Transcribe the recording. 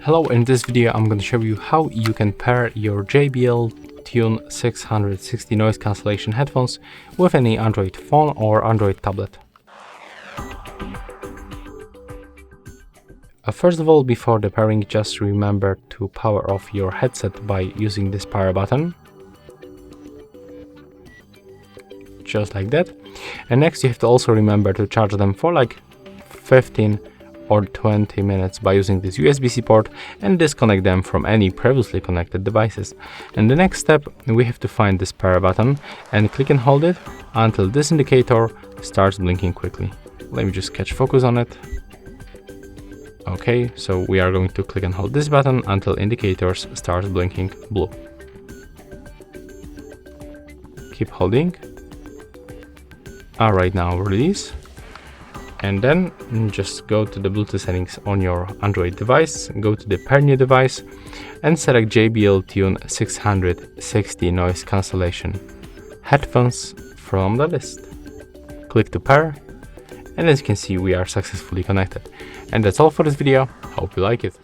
Hello, in this video I'm going to show you how you can pair your JBL Tune 660 noise cancellation headphones with any Android phone or Android tablet. First of all, before the pairing, just remember to power off your headset by using this power button. Just like that. And next you have to also remember to charge them for like 15 or 20 minutes by using this USB-C port and disconnect them from any previously connected devices. And the next step, we have to find this power button and click and hold it until this indicator starts blinking quickly. Let me just catch focus on it. Okay, so we are going to click and hold this button until indicators start blinking blue. Keep holding. Alright, now release. And then just go to the Bluetooth settings on your Android device, go to the pair new device and select JBL Tune 660 noise cancellation headphones from the list. Click to pair, and as you can see, we are successfully connected. And that's all for this video. Hope you like it.